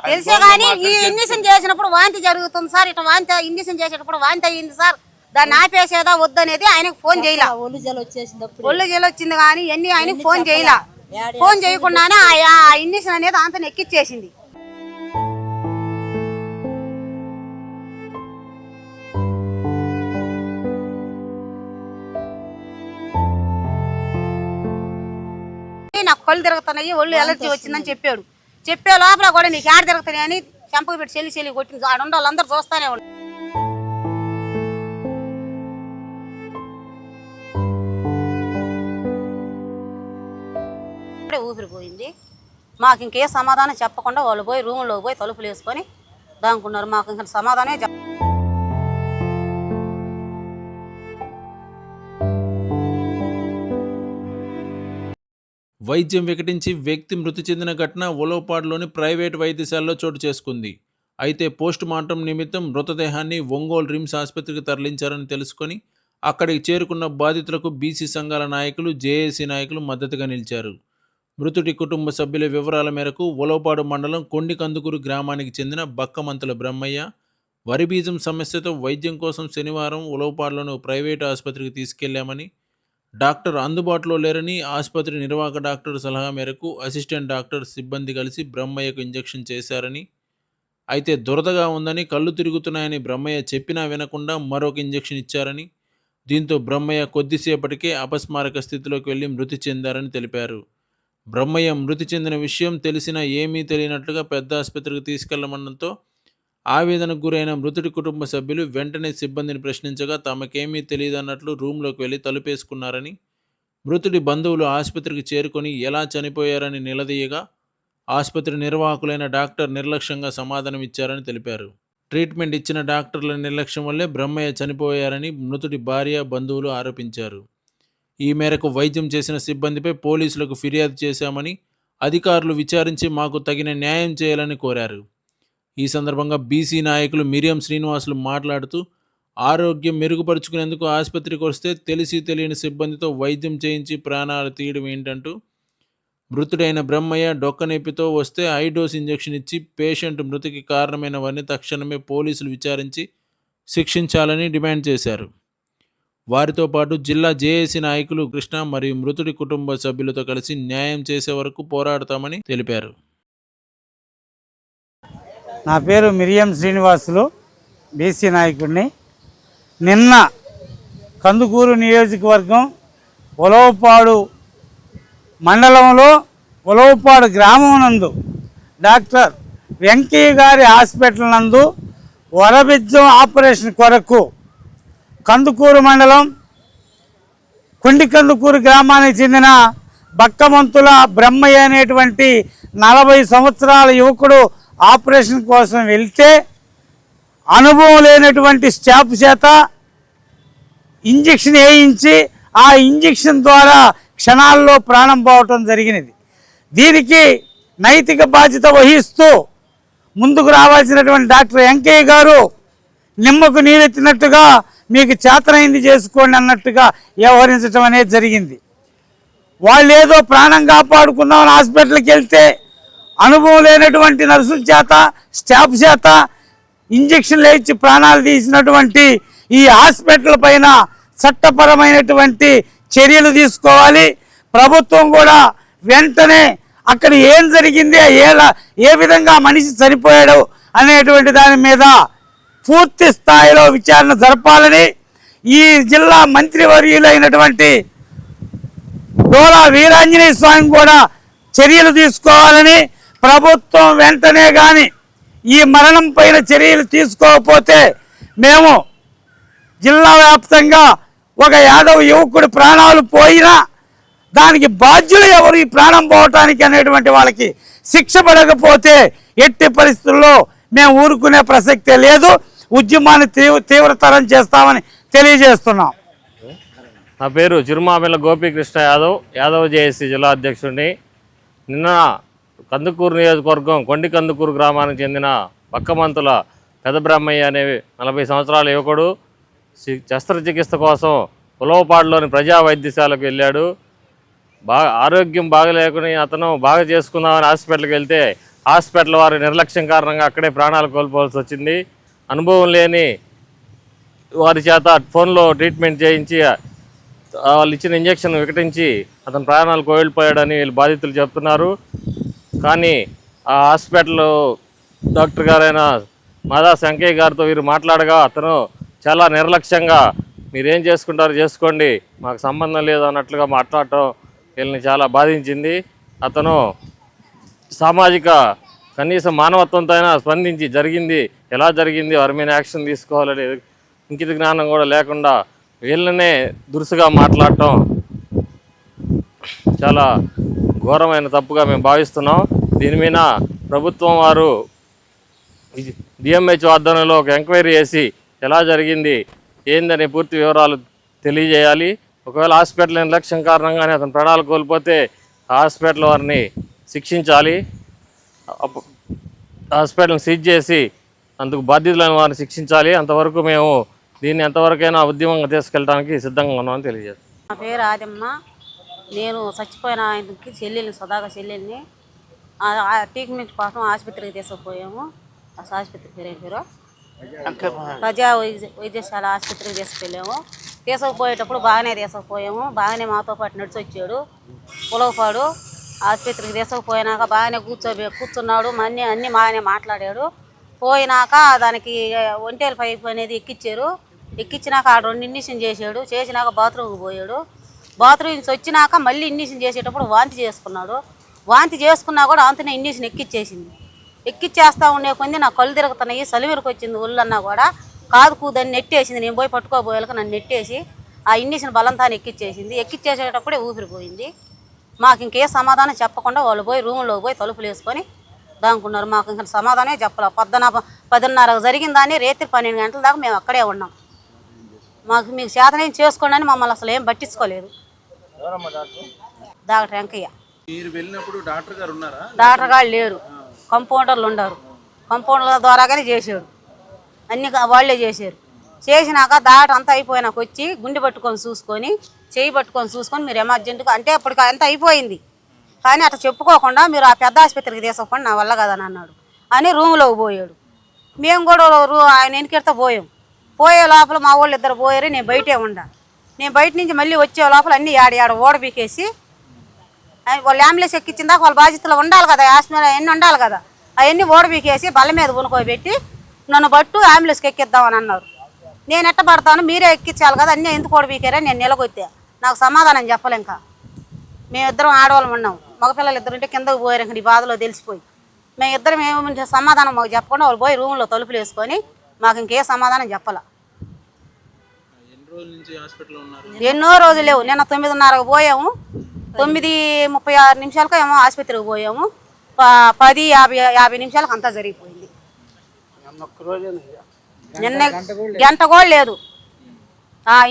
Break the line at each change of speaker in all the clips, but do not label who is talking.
తెలిసే కానీ ఈ ఇంజక్షన్ చేసినప్పుడు వాంతి జరుగుతుంది సార్. ఇట్లా వాంతి ఇంజక్షన్ చేసేటప్పుడు వాంతి అయ్యింది సార్. దాన్ని ఆపేసేదా వద్దనేది ఆయనకు ఫోన్ చేయలే. ఒళ్ళు జల వచ్చింది కానీ ఎన్ని ఆయనకు ఫోన్ చేయలే. ఫోన్ చేయకుండానే ఆ ఇంజక్షన్ అనేది అంత ఎక్కిచ్చేసింది. నాకు కళ్ళు తిరుగుతున్నాయి, ఒళ్ళు ఎలర్జీ వచ్చిందని చెప్పాడు. చెప్పే లోపల కూడా నీకు ఏడ తిరుగుతున్నాయి అని చెంపకు పెట్టి చెల్లి కొట్టింది. ఆడ ఉండే వాళ్ళందరూ చూస్తానే ఉన్నారు. ఊపిరిపోయింది. మాకు ఇంకే సమాధానం చెప్పకుండా వాళ్ళు పోయి రూమ్లోకి పోయి తలుపులు వేసుకొని దానుకున్నారు. మాకు ఇంకా సమాధానమే
వైద్యం వికటించి వ్యక్తి మృతి చెందిన ఘటన ఉలవపాడులోని ప్రైవేటు వైద్యశాలలో చోటు చేసుకుంది. అయితే పోస్ట్ మార్టం నిమిత్తం మృతదేహాన్ని ఒంగోలు రిమ్స్ ఆసుపత్రికి తరలించారని తెలుసుకొని అక్కడికి చేరుకున్న బాధితులకు బీసీ సంఘాల నాయకులు, జేఏసీ నాయకులు మద్దతుగా నిలిచారు. మృతుడి కుటుంబ సభ్యుల వివరాల మేరకు ఉలవపాడు మండలం కొండికందుకూరు గ్రామానికి చెందిన బక్కమంతుల బ్రహ్మయ్య వరి బీజం సమస్యతో వైద్యం కోసం శనివారం ఉలవపాడులోని ప్రైవేటు ఆసుపత్రికి తీసుకెళ్లామని, డాక్టర్ అందుబాటులో లేరని ఆసుపత్రి నిర్వాహక డాక్టర్ సలహా మేరకు అసిస్టెంట్ డాక్టర్ సిబ్బంది కలిసి బ్రహ్మయ్యకు ఇంజెక్షన్ చేశారని, అయితే దురదగా ఉందని, కళ్ళు తిరుగుతున్నాయని బ్రహ్మయ్య చెప్పినా వినకుండా మరొక ఇంజెక్షన్ ఇచ్చారని, దీంతో బ్రహ్మయ్య కొద్దిసేపటికే అపస్మారక స్థితిలోకి వెళ్లి మృతి చెందారని తెలిపారు. బ్రహ్మయ్య మృతి చెందిన విషయం తెలిసినా ఏమీ తెలియనట్లుగా పెద్ద ఆసుపత్రికి తీసుకెళ్లమనడంతో ఆవేదనకు గురైన మృతుడి కుటుంబ సభ్యులు వెంటనే సిబ్బందిని ప్రశ్నించగా తమకేమీ తెలియదన్నట్లు రూమ్లోకి వెళ్లి తలుపేసుకున్నారని, మృతుడి బంధువులు ఆసుపత్రికి చేరుకొని ఎలా చనిపోయారని నిలదీయగా ఆసుపత్రి నిర్వాహకులైన డాక్టర్ నిర్లక్ష్యంగా సమాధానం ఇచ్చారని తెలిపారు. ట్రీట్మెంట్ ఇచ్చిన డాక్టర్ల నిర్లక్ష్యం వల్లే బ్రహ్మయ్య చనిపోయారని మృతుడి భార్య, బంధువులు ఆరోపించారు. ఈ మేరకు వైద్యం చేసిన సిబ్బందిపై పోలీసులకు ఫిర్యాదు చేశామని, అధికారులు విచారించి మాకు తగిన న్యాయం చేయాలని కోరారు. ఈ సందర్భంగా బీసీ నాయకులు మిరియం శ్రీనివాసులు మాట్లాడుతూ, ఆరోగ్యం మెరుగుపరుచుకునేందుకు ఆసుపత్రికి వస్తే తెలిసి తెలియని సిబ్బందితో వైద్యం చేయించి ప్రాణాలు తీయడం ఏంటంటూ, మృతుడైన బ్రహ్మయ్య డొక్కనొప్పితో వస్తే ఐడోస్ ఇంజెక్షన్ ఇచ్చి పేషెంట్ మృతికి కారణమైన వారిని తక్షణమే పోలీసులు విచారించి శిక్షించాలని డిమాండ్ చేశారు. వారితో పాటు జిల్లా జేఏసీ నాయకులు కృష్ణ మరియు మృతుడి కుటుంబ సభ్యులతో కలిసి న్యాయం చేసే వరకు పోరాడతామని తెలిపారు.
నా పేరు మిరియం శ్రీనివాసులు, బీసీ నాయకుడిని. నిన్న కందుకూరు నియోజకవర్గం ఉలవపాడు మండలంలో ఉలవపాడు గ్రామం నందు డాక్టర్ వెంకయ్య గారి హాస్పిటల్ నందు వరబిజ్జం ఆపరేషన్ కొరకు కందుకూరు మండలం కొండికందుకూరు గ్రామానికి చెందిన బక్కమంతుల బ్రహ్మయ్య అనేటువంటి 40 సంవత్సరాల యువకుడు ఆపరేషన్ కోసం వెళ్తే అనుభవం లేనటువంటి స్టాఫ్ చేత ఇంజెక్షన్ వేయించి ఆ ఇంజెక్షన్ ద్వారా క్షణాల్లో ప్రాణం పోవటం జరిగినది. దీనికి నైతిక బాధ్యత వహిస్తూ ముందుకు రావాల్సినటువంటి డాక్టర్ వెంకయ్య గారు నిమ్మకు నీరెత్తినట్టుగా మీకు చేతనైంది చేసుకోండి అన్నట్టుగా వ్యవహరించడం అనేది జరిగింది. వాళ్ళు ఏదో ప్రాణం కాపాడుకుందామని హాస్పిటల్కి వెళ్తే అనుభవం లేనటువంటి నర్సుల చేత, స్టాఫ్ చేత ఇంజక్షన్లు ఇచ్చి ప్రాణాలు తీసినటువంటి ఈ హాస్పిటల్ పైన చట్టపరమైనటువంటి చర్యలు తీసుకోవాలి. ప్రభుత్వం కూడా వెంటనే అక్కడ ఏం జరిగింది, ఏ విధంగా మనిషి చనిపోయాడు అనేటువంటి దాని మీద పూర్తి స్థాయిలో విచారణ జరపాలని ఈ జిల్లా మంత్రివర్యులైనటువంటి డోలా వీరాంజనేయ స్వామి కూడా చర్యలు తీసుకోవాలని, ప్రభుత్వం వెంటనే కానీ ఈ మరణం పైన చర్యలు తీసుకోకపోతే మేము జిల్లా వ్యాప్తంగా ఒక యాదవ్ యువకుడి ప్రాణాలు పోయినా దానికి బాధ్యులు ఎవరు, ఈ ప్రాణం పోవటానికి అనేటువంటి వాళ్ళకి శిక్ష పడకపోతే ఎట్టి పరిస్థితుల్లో మేము ఊరుకునే ప్రసక్తే లేదు. ఉద్యమాన్ని తీవ్రతరం చేస్తామని తెలియజేస్తున్నాం.
నా పేరు చిరుమామిళ్ళ గోపీకృష్ణ యాదవ్ జేఏసీ జిల్లా అధ్యక్షుడిని. నిన్న కందుకూరు నియోజకవర్గం కొండికందుకూరు గ్రామానికి చెందిన బక్కమంతుల పెద్ద బ్రహ్మయ్య అనే 40 సంవత్సరాల యువకుడు శస్త్రచికిత్స కోసం ఉలవపాడులోని ప్రజా వైద్యశాలకు వెళ్ళాడు. ఆరోగ్యం బాగలేకుని అతను బాగా చేసుకుందామని హాస్పిటల్కి వెళ్తే హాస్పిటల్ వారి నిర్లక్ష్యం కారణంగా అక్కడే ప్రాణాలు కోల్పోవాల్సి వచ్చింది. అనుభవం లేని వారి చేత ఫోన్లో ట్రీట్మెంట్ చేయించి వాళ్ళు ఇచ్చిన ఇంజెక్షన్ వికటించి అతను ప్రాణాలు కోల్పోయాడని వీళ్ళు బాధితులు చెప్తున్నారు. కానీ ఆ హాస్పిటల్ డాక్టర్ గారైన మాదా శంకయ్య గారితో వీరు మాట్లాడగా అతను చాలా నిర్లక్ష్యంగా మీరేం చేసుకుంటారో చేసుకోండి, మాకు సంబంధం లేదు అన్నట్లుగా మాట్లాడటం వీళ్ళని చాలా బాధించింది. అతను సామాజిక కనీసం మానవత్వంతో అయినా స్పందించి జరిగింది ఎలా జరిగింది వారి మీద యాక్షన్ తీసుకోవాలని ఇంకిత జ్ఞానం కూడా లేకుండా వీళ్ళనే దురుసుగా మాట్లాడటం చాలా ఘోరమైన తప్పుగా మేము భావిస్తున్నాం. దీని మీద ప్రభుత్వం వారు డిఎంహెచ్ ఆధ్వర్యంలో ఒక ఎంక్వైరీ చేసి ఎలా జరిగింది ఏందని పూర్తి వివరాలు తెలియజేయాలి. ఒకవేళ హాస్పిటల్ నిర్లక్ష్యం కారణంగానే అతను ప్రాణాలు కోల్పోతే హాస్పిటల్ వారిని శిక్షించాలి. హాస్పిటల్ని సీజ్ చేసి అందుకు బాధ్యతలైన వారిని శిక్షించాలి. అంతవరకు మేము దీన్ని ఎంతవరకైనా ఉద్యమంగా తీసుకెళ్ళడానికి సిద్ధంగా ఉన్నామని తెలియజేస్తాం.
నా పేరు ఆదమ్మ. నేను చచ్చిపోయిన ఆయనకి చెల్లెల్ని సదాగా చెల్లెల్ని ట్రీట్మెంట్ కోసం ఆసుపత్రికి తీసుకుపోయాము. ఆసుపత్రి పేరు ప్రజా వైద్యశాల ఆసుపత్రికి తీసుకెళ్ళాము. తీసుకుపోయేటప్పుడు బాగానే తీసుకుపోయాము. బాగానే మాతో పాటు నడిచి వచ్చాడు. పులవపాడు ఆసుపత్రికి తీసుకుపోయినాక బాగానే కూర్చున్నాడు. అన్నీ బాగానే మాట్లాడాడు. పోయినాక దానికి ఒంటేలు పైపు అనేది ఎక్కించారు. ఎక్కించినాక ఆ 2 ఇంజక్షన్ చేశాడు. చేసినాక బాత్రూమ్కి పోయాడు. బాత్రూమ్ నుంచి వచ్చినాక మళ్ళీ ఇంజక్షన్ చేసేటప్పుడు వాంతి చేసుకున్నాడు. వాంతి చేసుకున్నా కూడా అంతనే ఇంజక్షన్ ఎక్కిచ్చేసింది. ఎక్కిచ్చేస్తూ ఉండే కొంది నాకు కళ్ళు తిరుగుతున్నాయి, సలిమిరికి వచ్చింది ఒళ్ళన్నా కూడా. కాదు కూదని నెట్టేసింది. నేను పోయి పట్టుకోబోయేలకు నన్ను నెట్టేసి ఆ ఇంజక్షన్ బలంతాన్ని ఎక్కిచ్చేసింది. ఎక్కిచ్చేసేటప్పుడే ఊపిరిపోయింది. మాకు ఇంకే సమాధానం చెప్పకుండా వాళ్ళు పోయి రూమ్లోకి పోయి తలుపులు వేసుకొని దానుకున్నారు. మాకు ఇంకా సమాధానమే చెప్పలే. 10:30 జరిగిన దాన్ని రేత్రి 12 గంటల దాకా మేము అక్కడే ఉన్నాం. మీకు చేతనేం చేసుకోండి అని మమ్మల్ని అసలు ఏం పట్టించుకోలేదు. డాక్టర్ వెంకయ్య.
మీరు వెళ్ళినప్పుడు డాక్టర్ గారు ఉన్నారా?
డాక్టర్ గారు లేరు, కంపౌండర్లు ఉన్నారు. కంపౌండర్ల ద్వారాగానే చేసాడు. అన్ని వాళ్ళే చేశారు. చేసినాక డాక్టర్ అంతా అయిపోయినాక వచ్చి గుండె పట్టుకొని చూసుకొని చేయి పట్టుకొని చూసుకొని మీరు ఎమర్జెంట్గా అంటే అప్పటికి అంత అయిపోయింది. కానీ అట్లా చెప్పుకోకుండా మీరు ఆ పెద్ద ఆసుపత్రికి తీసుకోండి, నా వల్ల కదని అన్నాడు అని రూమ్లోకి పోయాడు. మేము కూడా ఆయన వెనకెడితే పోయాం. పోయే లోపల మా వాళ్ళు 2 పోయారు. నేను బయటే ఉండా. నేను బయట నుంచి మళ్ళీ వచ్చే లోపల అన్నీ ఏడ ఓడబీకేసి వాళ్ళు అంబులెన్స్ ఎక్కించిందాక వాళ్ళ బాధ్యతలు ఉండాలి కదా, హాస్పిటల్ అవన్నీ ఉండాలి కదా, అవన్నీ ఓడబీకేసి బల్ల మీద ఉనుకోబెట్టి నన్ను బట్టు అంబులెన్స్కి ఎక్కిద్దామని అన్నారు. నేను ఎట్ట పడతాను, మీరే ఎక్కించాలి కదా, అన్నీ ఎందుకు ఓడబీకారని నేను నిలగొత్తా. నాకు సమాధానం చెప్పలే. ఇంకా మేమిద్దరం ఆడవాళ్ళం ఉన్నాం. మగపిల్లలు 2 ఉంటే కిందకు పోయారు. ఇంకా ఈ బాధలో తెలిసిపోయి మేమిద్దరం ఏమంటే సమాధానం మాకు చెప్పకుండా వాళ్ళు పోయి రూమ్లో తలుపులు వేసుకొని మాకు ఇంకే సమాధానం చెప్పాల. ఎన్నో రోజులు లేవు. నిన్న 9:30కు పోయాము. 9:36 నిమిషాలకు ఏమో ఆసుపత్రికి పోయాము. 10:50 నిమిషాలకు అంతా జరిగిపోయింది. నిన్న గంట కూడా లేదు.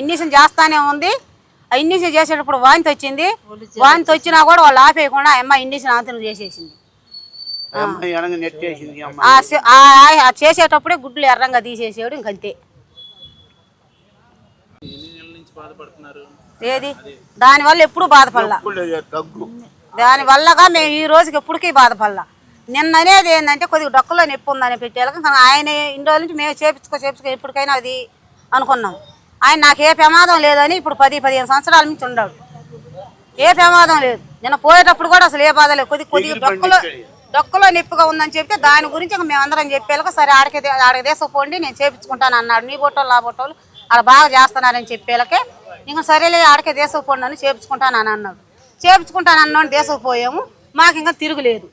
ఇంజక్షన్ చేస్తానే ఉంది. ఆ ఇంజక్షన్ చేసేటప్పుడు వాంతి వచ్చింది. వాంతి వచ్చినా కూడా వాళ్ళు ఆపేయకుండా అమ్మ ఇంజక్షన్ ఆంతరం చేసేసింది. చేసేటప్పుడే గుడ్లు ఎర్రంగా తీసేసాడు. ఇంకంతే. ఏది దానివల్ల ఎప్పుడు బాధపడలా. దానివల్లగా మేము ఈ రోజుకి ఎప్పటికీ బాధపడలా. నిన్న అనేది ఏంటంటే కొద్దిగా డొక్కలో నొప్పి ఉందని పెట్టేళ్ళకి కానీ ఆయన ఇన్ని రోజుల నుంచి మేము చేపించుకో ఎప్పటికైనా అది అనుకున్నాం. ఆయన నాకు ఏ ప్రమాదం లేదని ఇప్పుడు 10-15 సంవత్సరాల నుంచి ఉన్నాడు. ఏ ప్రమాదం లేదు. నిన్న పోయేటప్పుడు కూడా అసలు ఏ బాధ లేదు. కొద్దిగా డొక్కలో నొప్పిగా ఉందని చెప్తే దాని గురించి మేము అందరం చెప్పేళ్ళక సరే ఆడికి తీసుకుపోండి నేను చేపించుకుంటాను అన్నాడు. నీ బొట్టోళ్ళు నా బొట్టోళ్ళు ఆడ బాగా చేస్తున్నారని చెప్పేళ్ళకే ఇంకా సరేలే ఆడికే తీసుకుపోండి అని చేపించుకుంటాను అని అన్నాడు. చేపించుకుంటాను అన్నాడు. తీసుకుపోయాము. మాకు ఇంకా తిరుగులేదు.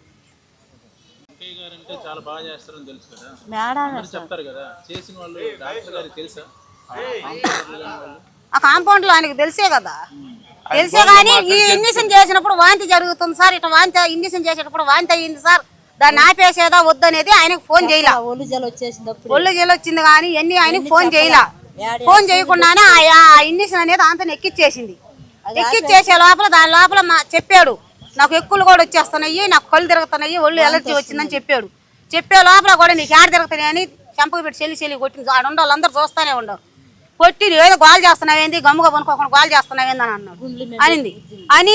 ఆ కాంపౌండ్లో ఆయనకి తెలిసే కదా. తెలిసే కానీ ఈ ఇంజక్షన్ చేసినప్పుడు వాంతి జరుగుతుంది సార్, ఇట్లా ఇంజక్షన్ చేసేటప్పుడు వాంతి అయ్యింది సార్, దాన్ని ఆపేసేదా వద్దనేది ఆయనకు ఫోన్ చేయలే. ఒళ్ళు జల వచ్చింది కానీ ఇవన్నీ ఆయనకు ఫోన్ చేయలే. ఫోన్ చేయకుండానే ఆ ఇంజక్షన్ అనేది అంతా ఎక్కిచ్చేసింది. ఎక్కిచ్చేసే లోపల దాని లోపల చెప్పాడు నాకు ఎక్కువలు కూడా వచ్చేస్తున్నాయి, నాకు కళ్ళు తిరుగుతున్నాయి, ఒళ్ళు ఎలర్జీ వచ్చిందని చెప్పాడు. చెప్పే లోపల కూడా నీకు ఏడ తిరుగుతున్నాయి అని చెంపకు పెట్టి చెల్లి కొట్టింది. ఆడ ఉండే వాళ్ళందరూ చూస్తూనే ఉండవు. కొట్టి ఏదో గోల్ చేస్తున్నావేంది, గమ్ముగా పనుకోకుండా గోల్ చేస్తున్నావేంది అని అన్నాడు అనింది అని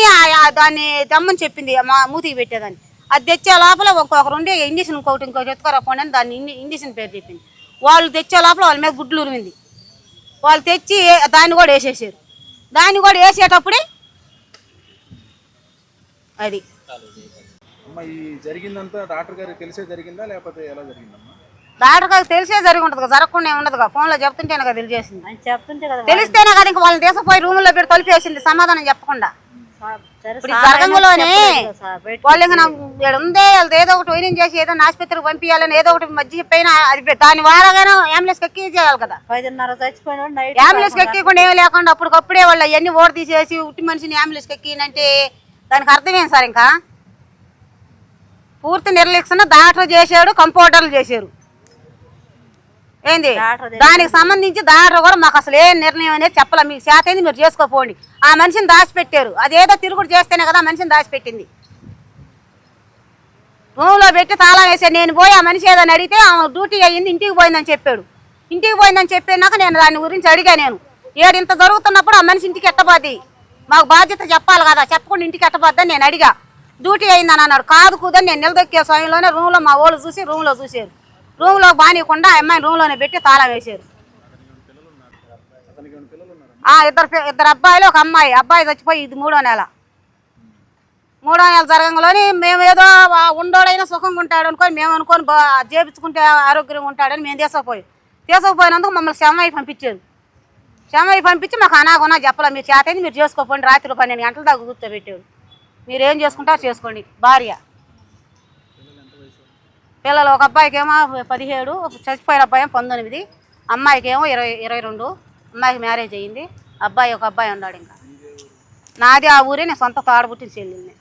దాన్ని తెమ్మని చెప్పింది మా మూతికి పెట్టేదాన్ని. అది తెచ్చే లోపల ఒక్కొక్కరు ఉండి ఇంజక్షన్ ఇంకోటి ఎత్తుకోరాపోండి అని దాన్ని ఇంజక్షన్ పేరు చెప్పింది. వాళ్ళు తెచ్చే లోపల వాళ్ళ మీద గుడ్లు ఉరిమింది. వాళ్ళు తెచ్చి దాన్ని కూడా వేసేసారు. దాన్ని కూడా వేసేటప్పుడే అది
అమ్మ ఈ జరిగిందంతా డాక్టర్ గారికి తెలిసే జరిగిందా లేకపోతే ఎలా జరిగిందమ్మా?
డాక్టర్ గారికి తెలిసే జరిగి ఉంటుంది కదా, జరగకుండా ఉండదుగా. ఫోన్లో చెప్తుంటేనే కదా తెలిసేసింది.
చెప్తుంటే కదా
తెలిస్తేనే కదా ఇంకా వాళ్ళని తీసుకుపోయి రూముల్లో పెట్టి తలిపేసింది సమాధానం చెప్పకుండా. ఇప్పుడు ఈ జరగంలోనే వాళ్ళు ఇంకా ఉందే వాళ్ళది ఏదో ఒకటి వైద్యం చేసి ఏదో ఆసుపత్రికి పంపించాలని ఏదో ఒకటి మధ్య చెప్పైనా అది దాని వారగానే అంబులెన్స్ ఎక్కి చేయాలి కదా.
5:30 చచ్చిపోయినాడు నైట్
అంబులెన్స్ ఎక్కకుండా ఏమీ లేకుండా అప్పటికప్పుడే వాళ్ళు అవన్నీ ఓడి తీసేసి ఉట్టి మనిషిని అంబులెన్స్ ఎక్కినంటే దానికి అర్థమేం సార్? ఇంకా పూర్తి నిర్లక్ష్యం డాక్టర్ చేశాడు, కంపౌండర్లు చేశారు. ఏంది దానికి సంబంధించి డాక్టర్ కూడా మాకు అసలు ఏ నిర్ణయం అనేది చెప్పలే. మీకు చేతేంది మీరు చేసుకోపోండి. ఆ మనిషిని దాచిపెట్టారు. అదేదో తిరుగుడు చేస్తేనే కదా ఆ మనిషిని దాచిపెట్టింది. రూమ్లో పెట్టి తాళం వేసాడు. నేను పోయి ఆ మనిషి ఏదని అడిగితే ఆమె డ్యూటీ అయ్యింది ఇంటికి పోయిందని చెప్పాడు. ఇంటికి పోయిందని చెప్పినాక నేను దాని గురించి అడిగా. నేను ఇంత జరుగుతున్నప్పుడు ఆ మనిషి ఇంటికి ఎట్టబోద్ది, మాకు బాధ్యత చెప్పాలి కదా, చెప్పకుండా ఇంటికి ఎట్టబోద్దని నేను అడిగా. డ్యూటీ అయిందని అన్నాడు. కాదు కూదని నేను నిలదొక్కే సమయంలోనే రూమ్లో మా వాళ్ళు చూసి రూమ్లో చూశారు. రూమ్లో బానీయకుండా ఆ అమ్మాయిని రూమ్లోనే పెట్టి తాళం వేశారు. ఇద్దరు అబ్బాయిలు ఒక అమ్మాయి. అబ్బాయి చచ్చిపోయి ఇది 3వ నెల. 3వ నెల జరగంలోని మేము ఏదో ఉండోడైనా సుఖంగా ఉంటాడు అనుకొని మేము అనుకొని చేపించుకుంటే ఆరోగ్యంగా ఉంటాడని మేము తీసుకుపోయినందుకు మమ్మల్ని శమయ్య పంపించారు. శమయ్య పంపించి మాకు అనాగొన్నా చెప్పలే. మీరు చేతేది మీరు చేసుకోపోండి. రాత్రి 12 గంటల దాకా కూర్చోబెట్టాడు. మీరు ఏం చేసుకుంటారో చేసుకోండి. భార్య పిల్లలు ఒక అబ్బాయికి ఏమో 17, చచ్చిపోయిన అబ్బాయి 19, అమ్మాయికి ఏమో 22. అమ్మాయికి మ్యారేజ్ అయ్యింది. ఒక అబ్బాయి ఉన్నాడు. ఇంకా నాది ఆ ఊరే, నేను సొంత తాడబుట్టిన చెల్లిని.